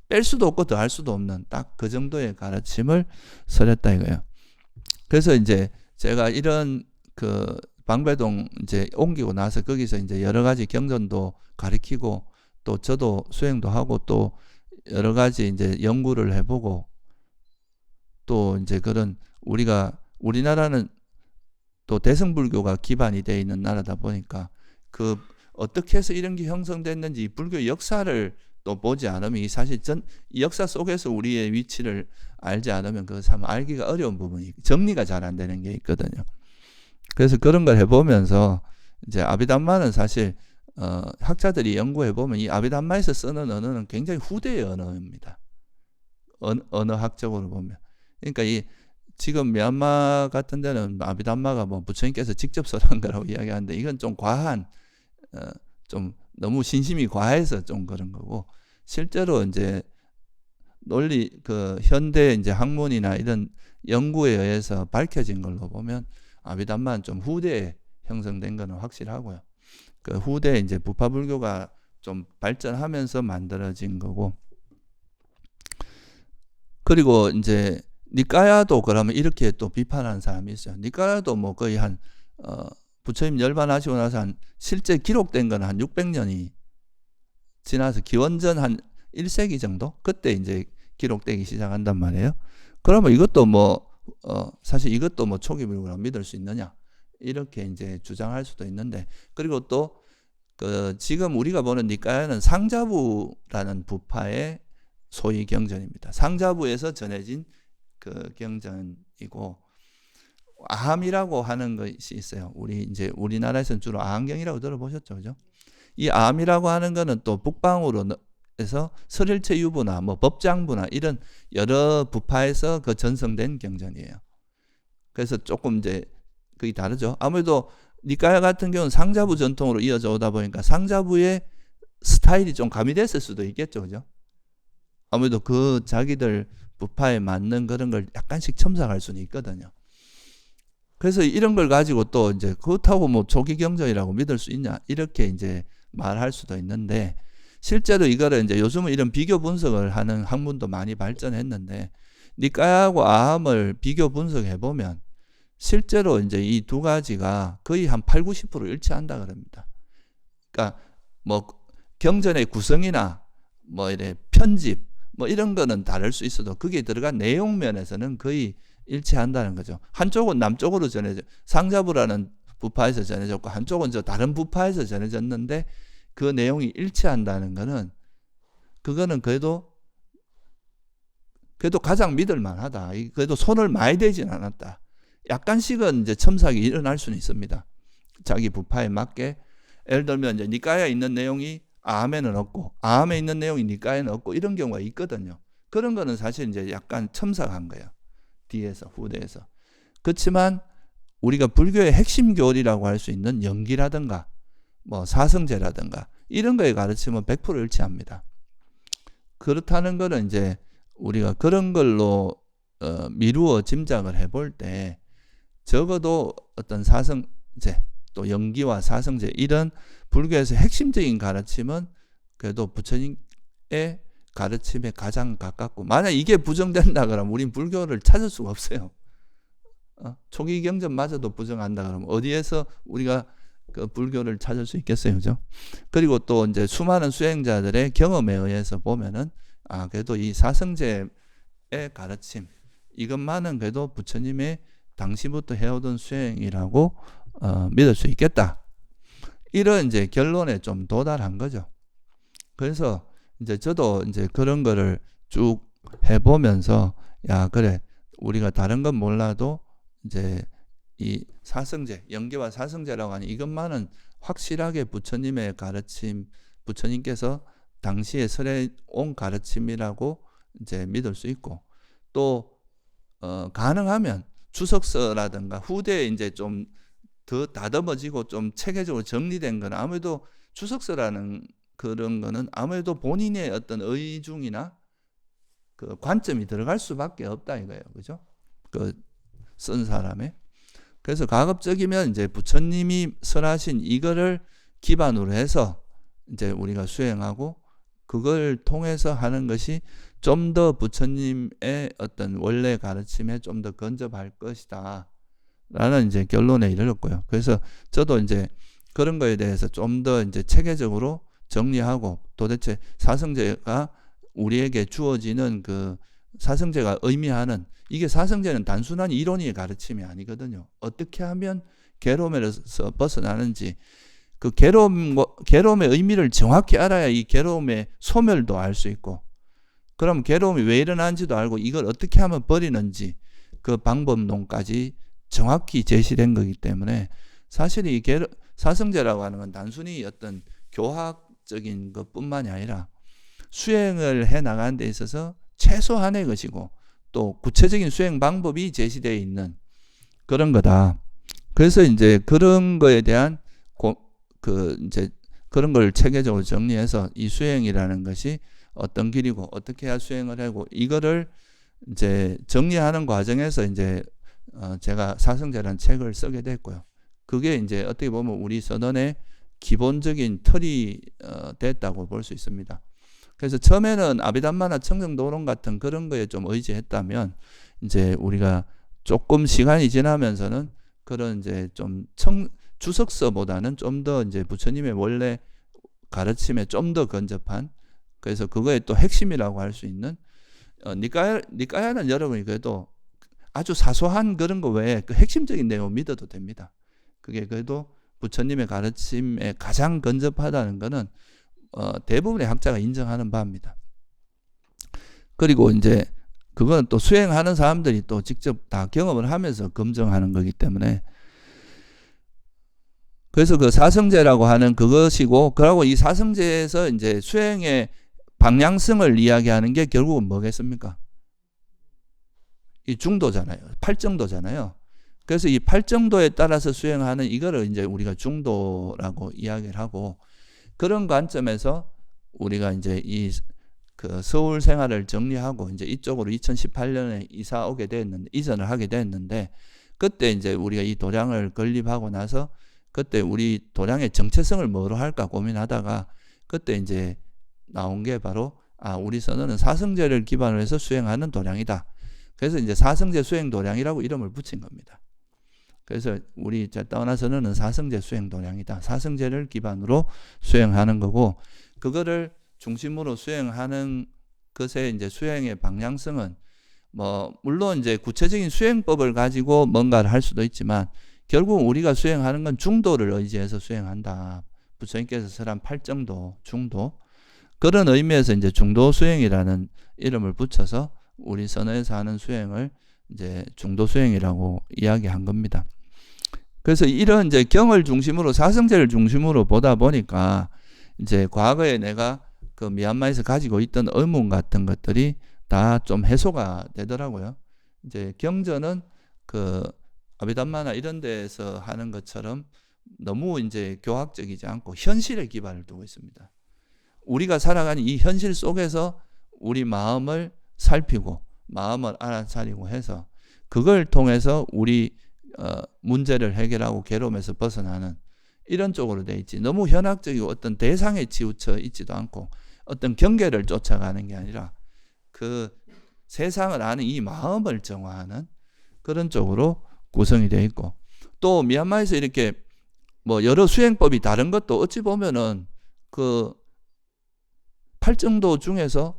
뺄 수도 없고 더할 수도 없는 딱 그 정도의 가르침을 설했다 이거예요. 그래서 이제 제가 이런 방배동 이제 옮기고 나서 거기서 이제 여러 가지 경전도 가르치고 또 저도 수행도 하고 또 여러 가지 이제 연구를 해보고 또 이제 그런 우리나라는 또 대승불교가 기반이 되어 있는 나라다 보니까 어떻게 해서 이런 게 형성됐는지 불교 역사를 또 보지 않으면 이 사실 이 역사 속에서 우리의 위치를 알지 않으면 그거 참 알기가 어려운 부분이 정리가 잘 안 되는 게 있거든요. 그래서 그런 걸 해보면서 이제 아비담마는 사실 학자들이 연구해보면 이 아비담마에서 쓰는 언어는 굉장히 후대의 언어입니다. 언어학적으로 보면. 그러니까 지금 미얀마 같은 데는 아비담마가 뭐 부처님께서 직접 써놓은 거라고 이야기하는데 이건 좀 과한, 좀 너무 신심이 과해서 좀 그런 거고 실제로 이제 현대 이제 학문이나 이런 연구에 의해서 밝혀진 걸로 보면 아비담마는 좀 후대에 형성된 거는 확실하고요. 그 후대에 이제 부파불교가 좀 발전하면서 만들어진 거고 그리고 이제 니까야도 그러면 이렇게 또 비판하는 사람이 있어요. 니까야도 뭐 거의 부처님 열반하시고 나서 실제 기록된 건 한 600년이 지나서 기원전 한 1세기 정도? 그때 이제 기록되기 시작한단 말이에요. 그러면 이것도 사실 이것도 초기 불교라고 믿을 수 있느냐? 이렇게 이제 주장할 수도 있는데, 그리고 또, 지금 우리가 보는 니까야는 상자부라는 부파의 소위 경전입니다. 상자부에서 전해진 경전이고, 아함이라고 하는 것이 있어요. 우리나라에서는 주로 아함경이라고 들어보셨죠, 그죠? 이 아함이라고 하는 거는 또 북방으로 해서 설일체 유부나 법장부나 이런 여러 부파에서 전성된 경전이에요. 그래서 조금 이제 그게 다르죠. 아무래도 니까야 같은 경우는 상자부 전통으로 이어져 오다 보니까 상자부의 스타일이 좀 가미됐을 수도 있겠죠, 그죠? 아무래도 자기들 부파에 맞는 그런 걸 약간씩 첨삭할 수는 있거든요. 그래서 이런 걸 가지고 또 이제 그렇다고 조기 경전이라고 믿을 수 있냐 이렇게 이제 말할 수도 있는데 실제로 이거를 이제 요즘은 이런 비교 분석을 하는 학문도 많이 발전했는데 니까야하고 아함을 비교 분석해 보면 실제로 이제 이 두 가지가 거의 한 80-90% 일치한다 그럽니다. 그러니까 경전의 구성이나 이래 편집 이런 거는 다를 수 있어도 거기에 들어간 내용 면에서는 거의 일치한다는 거죠. 한쪽은 남쪽으로 상자부라는 부파에서 전해졌고 한쪽은 다른 부파에서 전해졌는데 그 내용이 일치한다는 거는 그거는 그래도 가장 믿을 만하다. 그래도 손을 많이 대진 않았다. 약간씩은 이제 첨삭이 일어날 수는 있습니다. 자기 부파에 맞게. 예를 들면 이제 니까야에 있는 내용이 아함에는 없고 아함에 있는 내용이 니까야에는 없고 이런 경우가 있거든요. 그런 거는 사실 이제 약간 첨삭한 거예요. 뒤에서 후대에서. 그렇지만 우리가 불교의 핵심 교리라고 할 수 있는 영기라든가 사성제라든가 이런 거에 가르치면 100% 일치합니다. 그렇다는 거는 이제 우리가 그런 걸로 미루어 짐작을 해볼 때 적어도 어떤 사성제 또 영기와 사성제 이런 불교에서 핵심적인 가르침은 그래도 부처님의 가르침에 가장 가깝고 만약 이게 부정된다 그러면 우린 불교를 찾을 수가 없어요. 초기 경전마저도 부정한다 그러면 어디에서 우리가 그 불교를 찾을 수 있겠어요, 그죠? 그리고 또 이제 수많은 수행자들의 경험에 의해서 보면은 그래도 이 사성제의 가르침 이것만은 그래도 부처님의 당시부터 해오던 수행이라고 믿을 수 있겠다. 이런 이제 결론에 좀 도달한 거죠. 그래서 이제 저도 이제 그런 거를 쭉 해보면서 그래 우리가 다른 건 몰라도 이제 이 사성제, 영계와 사성제라고 하는 이것만은 확실하게 부처님의 가르침, 부처님께서 당시에 설해 온 가르침이라고 이제 믿을 수 있고 또 가능하면 주석서라든가 후대에 이제 좀 더 다듬어지고 좀 체계적으로 정리된 거는 아무래도 주석서라는 그런 거는 아무래도 본인의 어떤 의중이나 그 관점이 들어갈 수밖에 없다 이거예요, 그죠? 그 쓴 사람의. 그래서 가급적이면 이제 부처님이 설하신 이거를 기반으로 해서 이제 우리가 수행하고 그걸 통해서 하는 것이 좀 더 부처님의 어떤 원래 가르침에 좀 더 근접할 것이다 라는 이제 결론에 이르렀고요. 그래서 저도 이제 그런 거에 대해서 좀 더 이제 체계적으로 정리하고 도대체 사성제가 우리에게 주어지는 그 사성제가 의미하는 이게 사성제는 단순한 이론의 가르침이 아니거든요. 어떻게 하면 괴로움에서 벗어나는지 그 괴로움의 의미를 정확히 알아야 이 괴로움의 소멸도 알 수 있고 그럼 괴로움이 왜 일어나는지도 알고 이걸 어떻게 하면 버리는지 그 방법론까지 정확히 제시된 거기 때문에 사실 이 사성제라고 하는 건 단순히 어떤 교학적인 것뿐만이 아니라 수행을 해 나가는 데 있어서 최소한의 것이고 또 구체적인 수행 방법이 제시되어 있는 그런 거다. 그래서 이제 그런 거에 대한 이제 그런 걸 체계적으로 정리해서 이 수행이라는 것이 어떤 길이고 어떻게 해야 수행을 하고 이거를 이제 정리하는 과정에서 이제 제가 사성제라는 책을 쓰게 됐고요. 그게 이제 어떻게 보면 우리 선언의 기본적인 틀이 됐다고 볼 수 있습니다. 그래서 처음에는 아비담마나 청정도론 같은 그런 거에 좀 의지했다면 이제 우리가 조금 시간이 지나면서는 그런 이제 좀 주석서보다는 좀 더 이제 부처님의 원래 가르침에 좀 더 근접한 그래서 그거의 또 핵심이라고 할 수 있는 니까야는 여러분이 그래도 아주 사소한 그런 거 외에 그 핵심적인 내용 믿어도 됩니다. 그게 그래도 부처님의 가르침에 가장 근접하다는 것은 대부분의 학자가 인정하는 바입니다. 그리고 이제 그건 또 수행하는 사람들이 또 직접 다 경험을 하면서 검증하는 거기 때문에 그래서 그 사성제라고 하는 그것이고 그러고 이 사성제에서 이제 수행의 방향성을 이야기하는 게 결국은 뭐겠습니까? 이 중도잖아요. 팔정도잖아요. 그래서 이 팔정도에 따라서 수행하는 이거를 이제 우리가 중도라고 이야기를 하고 그런 관점에서 우리가 이제 이 그 서울 생활을 정리하고 이제 이쪽으로 2018년에 이전을 하게 됐는데 그때 이제 우리가 이 도량을 건립하고 나서 그때 우리 도량의 정체성을 뭐로 할까 고민하다가 그때 이제 나온 게 바로 우리 선언은 사성제를 기반으로 해서 수행하는 도량이다. 그래서 이제 사성제 수행 도량이라고 이름을 붙인 겁니다. 그래서 우리 따오나 선언은 사성제 수행 도량이다. 사성제를 기반으로 수행하는 거고 그거를 중심으로 수행하는 것의 이제 수행의 방향성은 물론 이제 구체적인 수행법을 가지고 뭔가를 할 수도 있지만 결국 우리가 수행하는 건 중도를 의지해서 수행한다. 부처님께서 설한 팔정도, 중도 그런 의미에서 이제 중도 수행이라는 이름을 붙여서 우리 선언에서 하는 수행을 이제 중도 수행이라고 이야기한 겁니다. 그래서 이런 이제 경을 중심으로 사성제를 중심으로 보다 보니까 이제 과거에 내가 그 미얀마에서 가지고 있던 의문 같은 것들이 다 좀 해소가 되더라고요. 이제 경전은 그 아비담마나 이런 데에서 하는 것처럼 너무 이제 교학적이지 않고 현실에 기반을 두고 있습니다. 우리가 살아가는 이 현실 속에서 우리 마음을 살피고 마음을 알아차리고 해서 그걸 통해서 우리 문제를 해결하고 괴로움에서 벗어나는 이런 쪽으로 돼 있지 너무 현학적이고 어떤 대상에 치우쳐 있지도 않고 어떤 경계를 쫓아가는 게 아니라 그 세상을 아는 이 마음을 정화하는 그런 쪽으로 구성이 되어 있고, 또 미얀마에서 이렇게 뭐 여러 수행법이 다른 것도 어찌 보면은 그 팔정도 중에서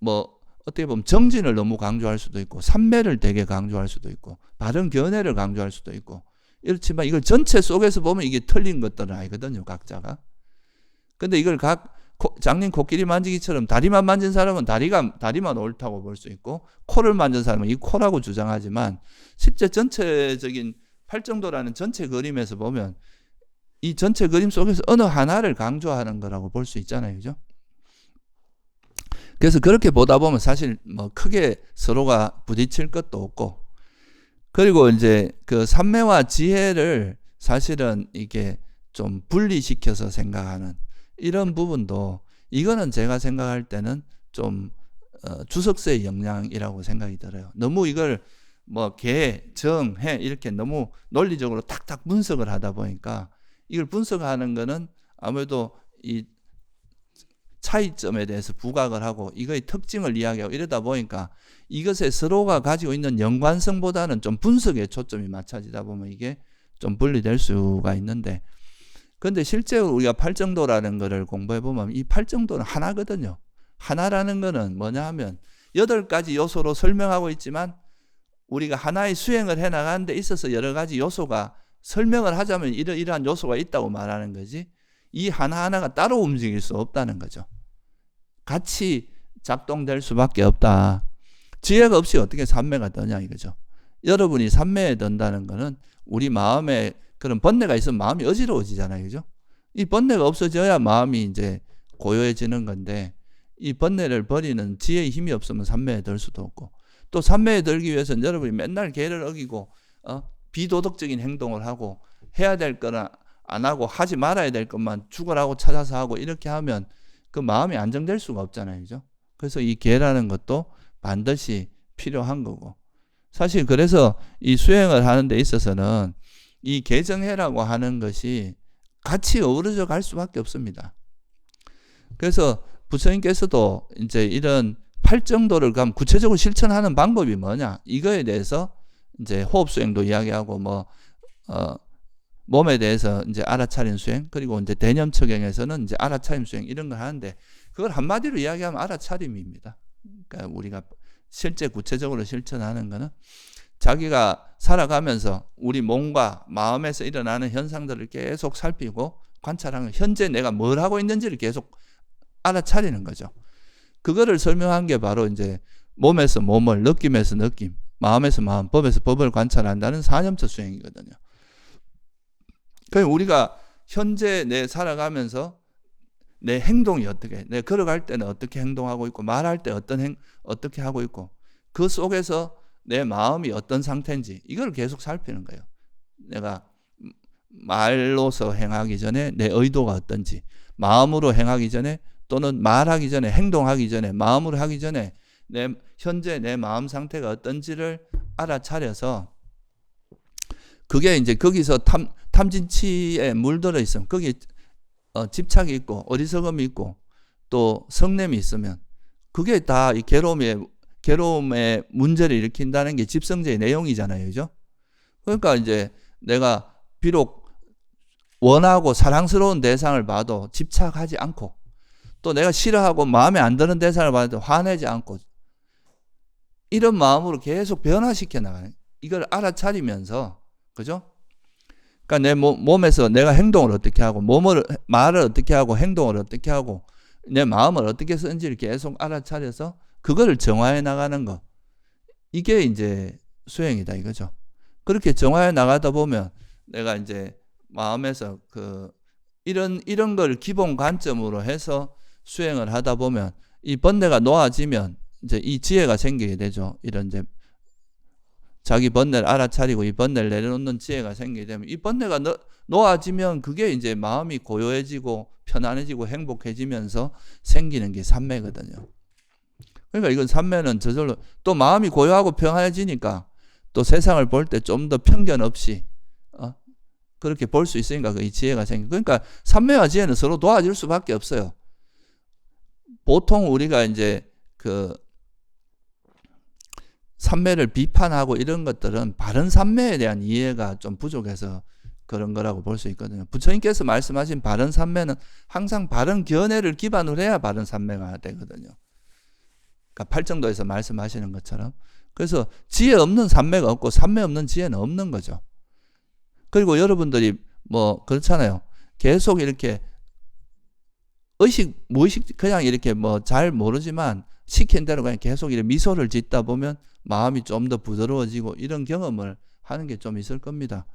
뭐 어떻게 보면 정진을 너무 강조할 수도 있고, 삼매를 되게 강조할 수도 있고, 바른 견해를 강조할 수도 있고, 이렇지만 이걸 전체 속에서 보면 이게 틀린 것들은 아니거든요, 각자가. 근데 이걸 장님 코끼리 만지기처럼 다리만 만진 사람은 다리만 옳다고 볼 수 있고, 코를 만진 사람은 이 코라고 주장하지만, 실제 전체적인 팔정도라는 전체 그림에서 보면 이 전체 그림 속에서 어느 하나를 강조하는 거라고 볼 수 있잖아요, 그죠? 그래서 그렇게 보다 보면 사실 뭐 크게 서로가 부딪힐 것도 없고, 그리고 이제 그 삼매와 지혜를 사실은 이게 좀 분리시켜서 생각하는 이런 부분도, 이거는 제가 생각할 때는 좀 주석서의 영향이라고 생각이 들어요. 너무 이걸 뭐 개, 정, 해 이렇게 너무 논리적으로 탁탁 분석을 하다 보니까, 이걸 분석하는 거는 아무래도 이 차이점에 대해서 부각을 하고 이거의 특징을 이야기하고 이러다 보니까 이것에 서로가 가지고 있는 연관성보다는 좀 분석에 초점이 맞춰지다 보면 이게 좀 분리될 수가 있는데, 근데 실제로 우리가 팔정도라는 거를 공부해 보면 이 팔정도는 하나거든요. 하나라는 거는 뭐냐 하면 8가지 요소로 설명하고 있지만, 우리가 하나의 수행을 해 나가는 데 있어서 여러 가지 요소가, 설명을 하자면 이러한 요소가 있다고 말하는 거지, 이 하나하나가 따로 움직일 수 없다는 거죠. 같이 작동될 수밖에 없다. 지혜가 없이 어떻게 삼매가 되냐 이거죠. 여러분이 삼매에 든다는 거는 우리 마음에 그런 번뇌가 있으면 마음이 어지러워지잖아요, 그죠? 이 번뇌가 없어져야 마음이 이제 고요해지는 건데, 이 번뇌를 버리는 지혜의 힘이 없으면 삼매에 들 수도 없고, 또 삼매에 들기 위해서는 여러분이 맨날 계를 어기고 비도덕적인 행동을 하고, 해야 될 거나 안 하고 하지 말아야 될 것만 죽으라고 찾아서 하고, 이렇게 하면 그 마음이 안정될 수가 없잖아요, 그죠? 그래서 이 계라는 것도 반드시 필요한 거고, 사실 그래서 이 수행을 하는 데 있어서는 이 계정해라고 하는 것이 같이 어우러져 갈 수밖에 없습니다. 그래서 부처님께서도 이제 이런 팔정도를 그럼 구체적으로 실천하는 방법이 뭐냐, 이거에 대해서 이제 호흡 수행도 이야기하고, 뭐 몸에 대해서 이제 알아차린 수행, 그리고 이제 대념처경에서는 이제 알아차림 수행 이런 걸 하는데, 그걸 한마디로 이야기하면 알아차림입니다. 그러니까 우리가 실제 구체적으로 실천하는 거는 자기가 살아가면서 우리 몸과 마음에서 일어나는 현상들을 계속 살피고 관찰하는, 현재 내가 뭘 하고 있는지를 계속 알아차리는 거죠. 그거를 설명한 게 바로 이제 몸에서 몸을, 느낌에서 느낌, 마음에서 마음, 법에서 법을 관찰한다는 사념처 수행이거든요. 그러니까 우리가 현재 내 살아가면서 내 행동이 어떻게, 내가 걸어갈 때는 어떻게 행동하고 있고, 말할 때 어떻게 하고 있고, 그 속에서 내 마음이 어떤 상태인지 이걸 계속 살피는 거예요. 내가 말로서 행하기 전에 내 의도가 어떤지, 마음으로 행하기 전에, 또는 말하기 전에, 행동하기 전에, 마음으로 하기 전에 현재 내 마음 상태가 어떤지를 알아차려서, 그게 이제 거기서 탐진치에 물들어 있으면, 거기에 집착이 있고 어리석음이 있고 또 성냄이 있으면, 그게 다 이 괴로움의 문제를 일으킨다는 게 집성제의 내용이잖아요, 그죠? 그러니까 이제 내가 비록 원하고 사랑스러운 대상을 봐도 집착하지 않고, 또 내가 싫어하고 마음에 안 드는 대상을 봐도 화내지 않고, 이런 마음으로 계속 변화시켜 나가는, 이걸 알아차리면서, 그죠? 그러니까 내 몸에서 내가 행동을 어떻게 하고, 말을 어떻게 하고, 행동을 어떻게 하고, 내 마음을 어떻게 쓰는지를 계속 알아차려서 그거를 정화해 나가는 거, 이게 이제 수행이다 이거죠. 그렇게 정화해 나가다 보면 내가 이제 마음에서 이런 걸 기본 관점으로 해서 수행을 하다 보면 이 번뇌가 놓아지면 이제 이 지혜가 생기게 되죠. 이런 이제 자기 번뇌를 알아차리고 이 번뇌를 내려놓는 지혜가 생기게 되면, 이 번뇌가 놓아지면 그게 이제 마음이 고요해지고 편안해지고 행복해지면서 생기는 게 삼매거든요. 그러니까 이건 삼매는 저절로, 또 마음이 고요하고 평안해지니까 또 세상을 볼 때 좀 더 편견 없이 그렇게 볼 수 있으니까 이 지혜가 생기고, 그러니까 삼매와 지혜는 서로 도와줄 수밖에 없어요. 보통 우리가 이제 삼매를 비판하고 이런 것들은 바른 삼매에 대한 이해가 좀 부족해서 그런 거라고 볼 수 있거든요. 부처님께서 말씀하신 바른 삼매는 항상 바른 견해를 기반으로 해야 바른 삼매가 되거든요. 그러니까 팔정도에서 말씀하시는 것처럼. 그래서 지혜 없는 삼매가 없고 삼매 없는 지혜는 없는 거죠. 그리고 여러분들이 뭐 그렇잖아요. 계속 이렇게 무의식 그냥 이렇게 뭐 잘 모르지만 시킨 대로 그냥 계속 이렇게 미소를 짓다 보면 마음이 좀 더 부드러워지고 이런 경험을 하는 게 좀 있을 겁니다.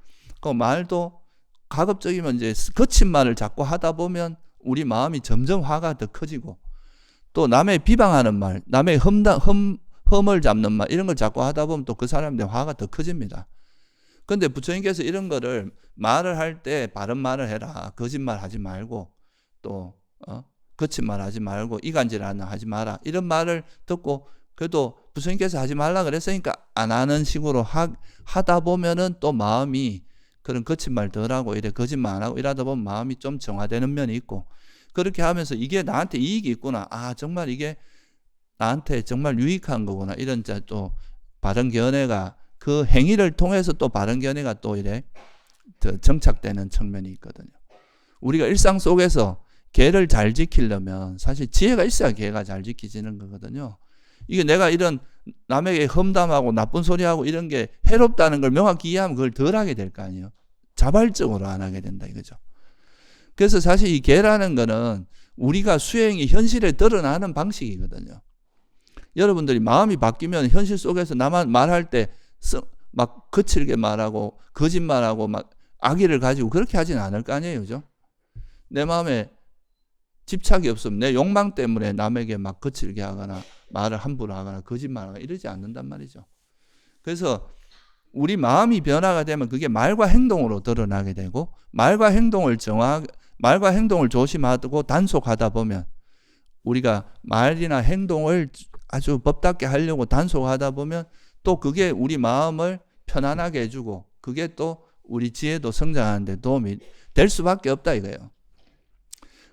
그 말도 가급적이면 이제 거친 말을 자꾸 하다 보면 우리 마음이 점점 화가 더 커지고, 또 남의 비방하는 말, 남의 흠을 잡는 말 이런 걸 자꾸 하다 보면 또 그 사람의 화가 더 커집니다. 근데 부처님께서 이런 거를 말을 할 때 바른 말을 해라. 거짓말 하지 말고 또 거친 말 하지 말고 이간질 하지 마라. 이런 말을 듣고 그래도 부처님께서 하지 말라 그랬으니까 안 하는 식으로 하다 보면은 또 마음이 그런 거친 말 덜 하고 이래 거짓말 안 하고 이러다 보면 마음이 좀 정화되는 면이 있고, 그렇게 하면서 이게 나한테 이익이 있구나. 아, 정말 이게 나한테 정말 유익한 거구나. 이런 또 바른 견해가 그 행위를 통해서 또 바른 견해가 또 이래 정착되는 측면이 있거든요. 우리가 일상 속에서 계를 잘 지키려면 사실 지혜가 있어야 계가 잘 지켜지는 거거든요. 이게 내가 이런 남에게 험담하고 나쁜 소리하고 이런 게 해롭다는 걸 명확히 이해하면 그걸 덜 하게 될 거 아니에요. 자발적으로 안 하게 된다 이거죠. 그래서 사실 이 계라는 거는 우리가 수행이 현실에 드러나는 방식이거든요. 여러분들이 마음이 바뀌면 현실 속에서 나만 말할 때 막 거칠게 말하고 거짓말하고 막 악의를 가지고 그렇게 하지는 않을 거 아니에요. 그죠? 내 마음에 집착이 없으면 내 욕망 때문에 남에게 막 거칠게 하거나 말을 함부로 하거나 거짓말하거나 이러지 않는단 말이죠. 그래서 우리 마음이 변화가 되면 그게 말과 행동으로 드러나게 되고, 말과 행동을 조심하고 단속하다 보면 우리가 말이나 행동을 아주 법답게 하려고 단속하다 보면 또 그게 우리 마음을 편안하게 해주고 그게 또 우리 지혜도 성장하는 데 도움이 될 수밖에 없다 이거예요.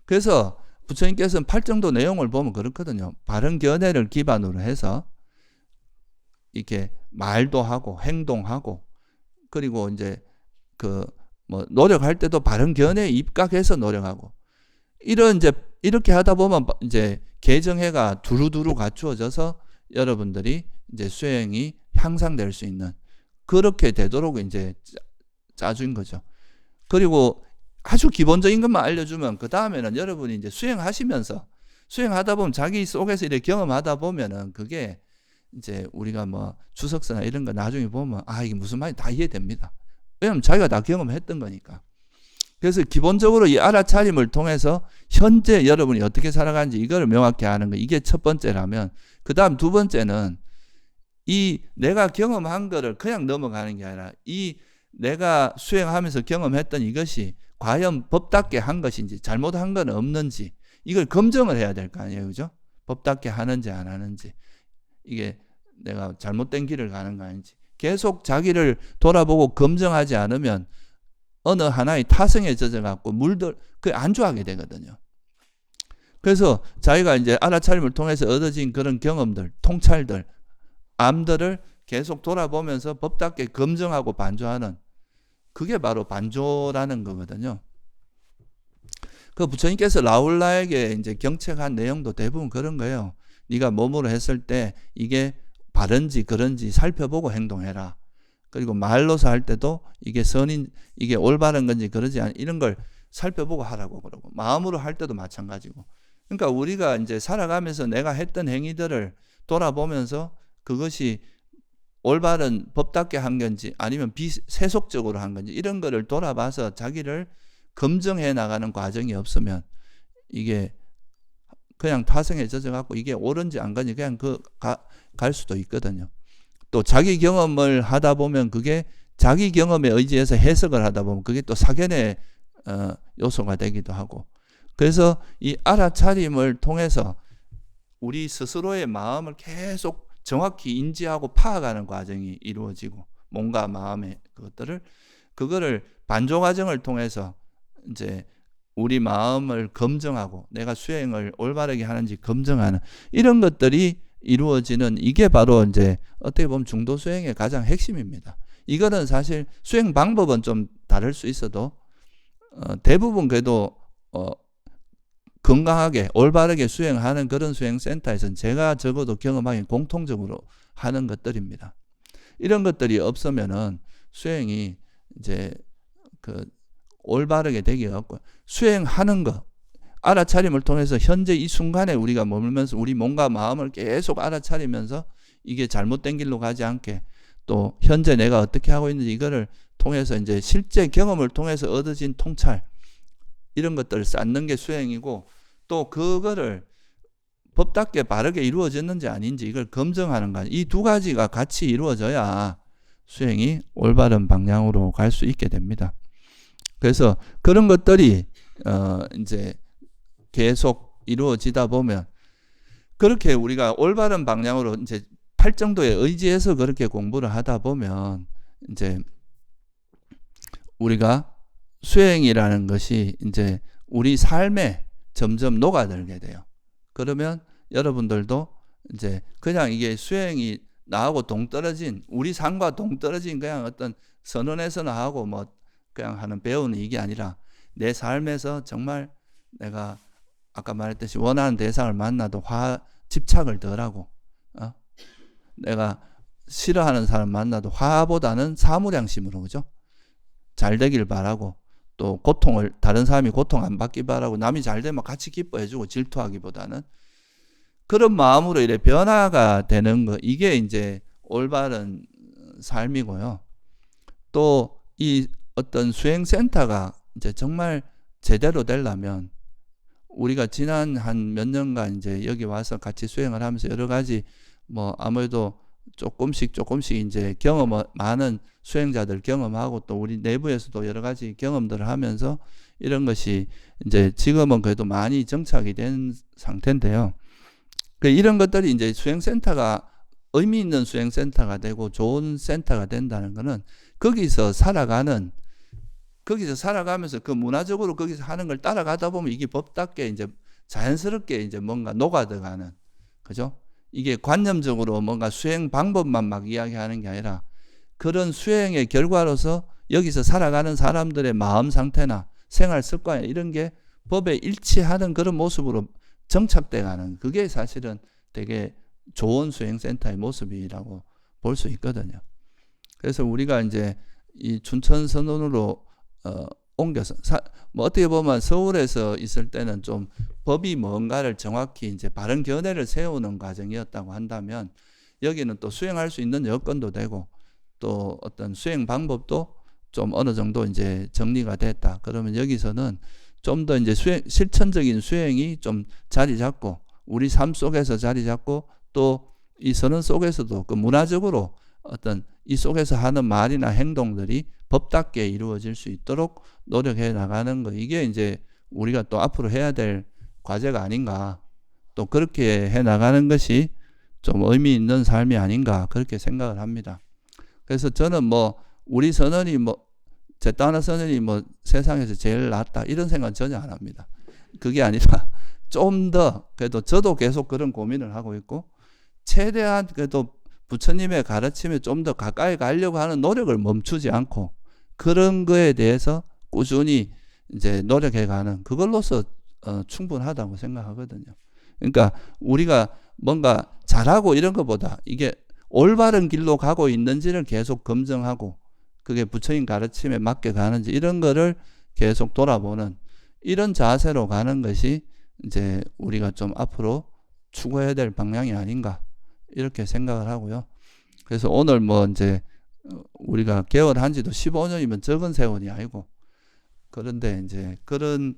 그래서 부처님께서는 팔정도 내용을 보면 그렇거든요. 바른 견해를 기반으로 해서 이렇게 말도 하고 행동하고, 그리고 이제 노력할 때도 바른 견해에 입각해서 노력하고, 이렇게 하다 보면 이제 개정해가 두루두루 갖추어져서 여러분들이 이제 수행이 향상될 수 있는 그렇게 되도록 이제 짜준 거죠. 그리고 아주 기본적인 것만 알려주면 그 다음에는 여러분이 이제 수행하다 보면 자기 속에서 이렇게 경험하다 보면은 그게 이제 우리가 뭐 주석서나 이런 거 나중에 보면 이게 무슨 말인지 다 이해됩니다. 왜냐면 자기가 다 경험했던 거니까. 그래서 기본적으로 이 알아차림을 통해서 현재 여러분이 어떻게 살아가는지 이거를 명확히 아는 거, 이게 첫 번째라면, 그 다음 두 번째는 이 내가 경험한 거를 그냥 넘어가는 게 아니라 이 내가 수행하면서 경험했던 이것이 과연 법답게 한 것인지 잘못한 건 없는지 이걸 검증을 해야 될 거 아니에요. 그죠? 법답게 하는지 안 하는지, 이게 내가 잘못된 길을 가는 거 아닌지 계속 자기를 돌아보고 검증하지 않으면 어느 하나의 타성에 젖어갖고 안주하게 되거든요. 그래서 자기가 이제 알아차림을 통해서 얻어진 그런 경험들, 통찰들, 암들을 계속 돌아보면서 법답게 검증하고 반조하는, 그게 바로 반조라는 거거든요. 그 부처님께서 라울라에게 이제 경책한 내용도 대부분 그런 거예요. 네가 몸으로 했을 때 이게 바른지 그런지 살펴보고 행동해라. 그리고 말로서 할 때도 이게 이게 올바른 건지 그러지 않 이런 걸 살펴보고 하라고 그러고, 마음으로 할 때도 마찬가지고. 그러니까 우리가 이제 살아가면서 내가 했던 행위들을 돌아보면서 그것이 올바른 법답게 한 건지 아니면 비세속적으로 한 건지 이런 거를 돌아봐서 자기를 검증해 나가는 과정이 없으면 이게 그냥 타성에 젖어갖고 이게 옳은지 안 건지 그냥 갈 수도 있거든요. 또 자기 경험을 하다 보면 그게 자기 경험에 의지해서 해석을 하다 보면 그게 또 사견의 요소가 되기도 하고, 그래서 이 알아차림을 통해서 우리 스스로의 마음을 계속 정확히 인지하고 파악하는 과정이 이루어지고, 몸과 마음의 그거를 반조 과정을 통해서 이제 우리 마음을 검증하고 내가 수행을 올바르게 하는지 검증하는 이런 것들이 이루어지는 이게 바로 이제 어떻게 보면 중도 수행의 가장 핵심입니다. 이거는 사실 수행 방법은 좀 다를 수 있어도 대부분 그래도 건강하게 올바르게 수행하는 그런 수행센터에서는 제가 적어도 경험하기 공통적으로 하는 것들입니다. 이런 것들이 없으면은 수행이 이제 올바르게 되기가 없고, 수행하는 거 알아차림을 통해서 현재 이 순간에 우리가 머물면서 우리 몸과 마음을 계속 알아차리면서 이게 잘못된 길로 가지 않게, 또 현재 내가 어떻게 하고 있는지 이거를 통해서 이제 실제 경험을 통해서 얻어진 통찰, 이런 것들을 쌓는 게 수행이고, 또 그거를 법답게 바르게 이루어졌는지 아닌지 이걸 검증하는 것, 이 두 가지가 같이 이루어져야 수행이 올바른 방향으로 갈 수 있게 됩니다. 그래서 그런 것들이 이제 계속 이루어지다 보면, 그렇게 우리가 올바른 방향으로 이제 팔정도에 의지해서 그렇게 공부를 하다 보면 이제 우리가 수행이라는 것이 이제 우리 삶에 점점 녹아들게 돼요. 그러면 여러분들도 이제 그냥 이게 수행이 나하고 동떨어진, 우리 삶과 동떨어진 그냥 어떤 선언에서나 하고 뭐 그냥 하는 배우는 이게 아니라, 내 삶에서 정말 내가 아까 말했듯이 원하는 대상을 만나도 집착을 덜하고, 내가 싫어하는 사람 만나도 화보다는 사무량심으로, 그죠? 잘 되길 바라고, 또 다른 사람이 고통 안 받기 바라고, 남이 잘 되면 같이 기뻐해주고 질투하기보다는 그런 마음으로 이래 변화가 되는 거, 이게 이제 올바른 삶이고요. 또 이 어떤 수행센터가 이제 정말 제대로 되려면, 우리가 지난 한 몇 년간 이제 여기 와서 같이 수행을 하면서 여러 가지 뭐 아무래도 조금씩 이제 많은 수행자들 경험하고, 또 우리 내부에서도 여러 가지 경험들을 하면서 이런 것이 이제 지금은 그래도 많이 정착이 된 상태인데요. 이런 것들이 이제 수행센터가 의미 있는 수행센터가 되고 좋은 센터가 된다는 것은 거기서 살아가면서 그 문화적으로 거기서 하는 걸 따라가다 보면 이게 법답게 이제 자연스럽게 이제 뭔가 녹아들어가는, 그죠? 이게 관념적으로 뭔가 수행 방법만 막 이야기하는 게 아니라, 그런 수행의 결과로서 여기서 살아가는 사람들의 마음 상태나 생활 습관, 이런 게 법에 일치하는 그런 모습으로 정착돼 가는, 그게 사실은 되게 좋은 수행센터의 모습이라고 볼 수 있거든요. 그래서 우리가 이제 이 춘천선언으로 옮겨서 뭐 어떻게 보면 서울에서 있을 때는 좀 법이 뭔가를 정확히 이제 바른 견해를 세우는 과정이었다고 한다면, 여기는 또 수행할 수 있는 여건도 되고, 또 어떤 수행 방법도 좀 어느 정도 이제 정리가 됐다. 그러면 여기서는 좀 더 이제 실천적인 수행이 좀 자리 잡고, 우리 삶 속에서 자리 잡고, 또 이 선언 속에서도 그 문화적으로 어떤 이 속에서 하는 말이나 행동들이 법답게 이루어질 수 있도록 노력해 나가는 거, 이게 이제 우리가 또 앞으로 해야 될 과제가 아닌가, 또 그렇게 해 나가는 것이 좀 의미 있는 삶이 아닌가, 그렇게 생각을 합니다. 그래서 저는 뭐 우리 선언이 제따나 선언이 세상에서 제일 낫다 이런 생각은 전혀 안 합니다. 그게 아니라 좀 더, 그래도 저도 계속 그런 고민을 하고 있고, 최대한 그래도 부처님의 가르침에 좀 더 가까이 가려고 하는 노력을 멈추지 않고, 그런 거에 대해서 꾸준히 이제 노력해가는, 그걸로서 충분하다고 생각하거든요. 그러니까 우리가 뭔가 잘하고 이런 것보다 이게 올바른 길로 가고 있는지를 계속 검증하고, 그게 부처님 가르침에 맞게 가는지 이런 거를 계속 돌아보는 이런 자세로 가는 것이 이제 우리가 좀 앞으로 추구해야 될 방향이 아닌가, 이렇게 생각을 하고요. 그래서 오늘 이제 우리가 개원한 지도 15년이면 적은 세월이 아니고, 그런데 이제 그런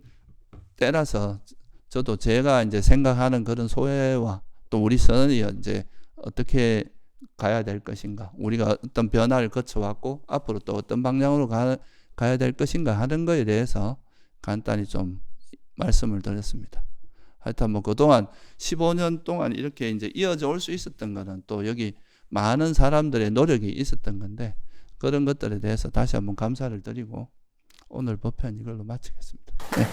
때라서 저도 제가 이제 생각하는 그런 소회와 또 우리 선언이 이제 어떻게 가야 될 것인가, 우리가 어떤 변화를 거쳐왔고 앞으로 또 어떤 방향으로 가야 될 것인가 하는 거에 대해서 간단히 좀 말씀을 드렸습니다. 하여튼 그동안 15년 동안 이렇게 이제 이어져 올 수 있었던 거는 또 여기 많은 사람들의 노력이 있었던 건데, 그런 것들에 대해서 다시 한번 감사를 드리고 오늘 법편 이걸로 마치겠습니다. 네.